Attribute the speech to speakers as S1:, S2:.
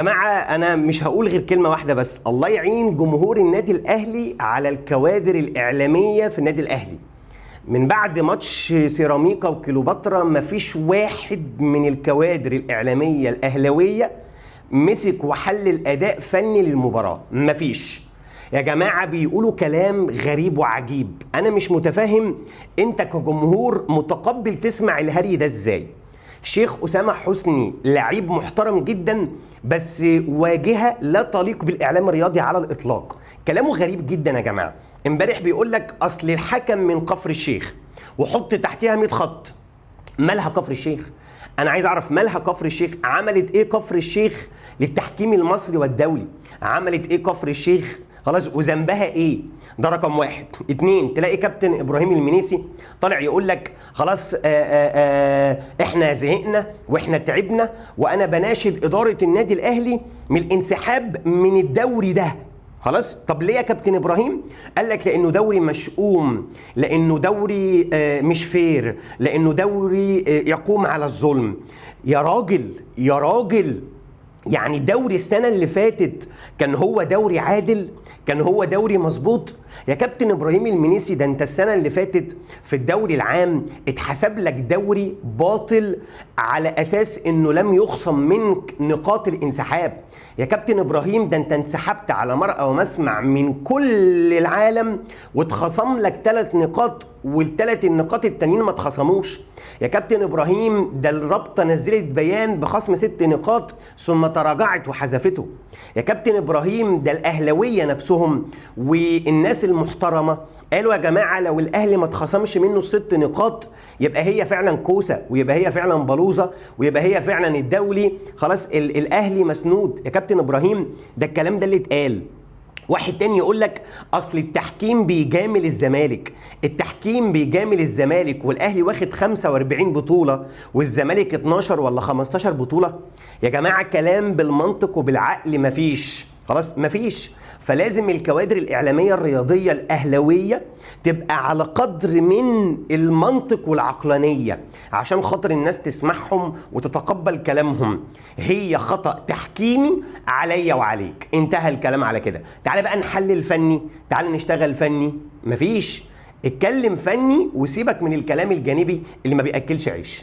S1: جماعة أنا مش هقول غير كلمة واحدة بس، الله يعين جمهور النادي الأهلي على الكوادر الإعلامية في النادي الأهلي. من بعد ماتش سيراميكا وكيلوباترا مفيش واحد من الكوادر الإعلامية الأهلاوية مسك وحلل أداء فني للمباراة، مفيش. يا جماعة بيقولوا كلام غريب وعجيب، أنا مش متفهم أنت كجمهور متقبل تسمع الهري ده إزاي؟ شيخ أسامة حسني لعيب محترم جدا، بس واجهة لا تليق بالإعلام الرياضي على الإطلاق. كلامه غريب جدا يا جماعة. امبارح بيقول لك أصل الحكم من كفر الشيخ، وحط تحتها 100 خط. مالها كفر الشيخ؟ أنا عايز أعرف مالها كفر الشيخ؟ عملت إيه كفر الشيخ للتحكيم المصري والدولي؟ عملت إيه كفر الشيخ؟ خلاص، وذنبها ايه؟ ده رقم واحد. اتنين، تلاقي كابتن ابراهيم المنيسي طالع يقول لك خلاص احنا زهقنا واحنا تعبنا، وانا بناشد اداره النادي الاهلي من الانسحاب من الدوري ده. خلاص، طب ليه يا كابتن ابراهيم؟ قال لك لانه دوري مشؤوم، لانه دوري مش فير، لانه دوري يقوم على الظلم. يا راجل يا راجل، يعني دوري السنة اللي فاتت كان هو دوري عادل؟ كان هو دوري مظبوط؟ يا كابتن ابراهيم المنيسي، ده انت السنة اللي فاتت في الدوري العام اتحسب لك دوري باطل على اساس انه لم يخصم منك نقاط الانسحاب. يا كابتن ابراهيم، ده انت انسحبت على مرأى ومسمع من كل العالم واتخصم لك 3 نقاط، والثلاث النقاط التانيين ما اتخصموش. يا كابتن ابراهيم، ده الرابطه نزلت بيان بخصم 6 نقاط ثم تراجعت وحذفته. يا كابتن ابراهيم، ده الاهلاويه نفسهم والناس المحترمه قالوا يا جماعه لو الاهلي ما اتخصمش منه ال6 نقاط يبقى هي فعلا كوسه، ويبقى هي فعلا بلوزه، ويبقى هي فعلا الدولي خلاص الاهلي مسنود. يا كابتن ابراهيم، ده الكلام ده اللي اتقال. واحد تاني يقول لك اصل التحكيم بيجامل الزمالك، التحكيم بيجامل الزمالك، والاهلي واخد 45 بطوله والزمالك 12 ولا 15 بطوله. يا جماعه كلام بالمنطق وبالعقل مفيش، خلاص مفيش. فلازم الكوادر الاعلاميه الرياضيه الاهلاويه تبقى على قدر من المنطق والعقلانيه عشان خاطر الناس تسمعهم وتتقبل كلامهم. هي خطأ تحكيمي عليا وعليك، انتهى الكلام على كده. تعالى بقى نحلل فني، تعالى نشتغل فني، مفيش. اتكلم فني وسيبك من الكلام الجانبي اللي ما بيأكلش عيش.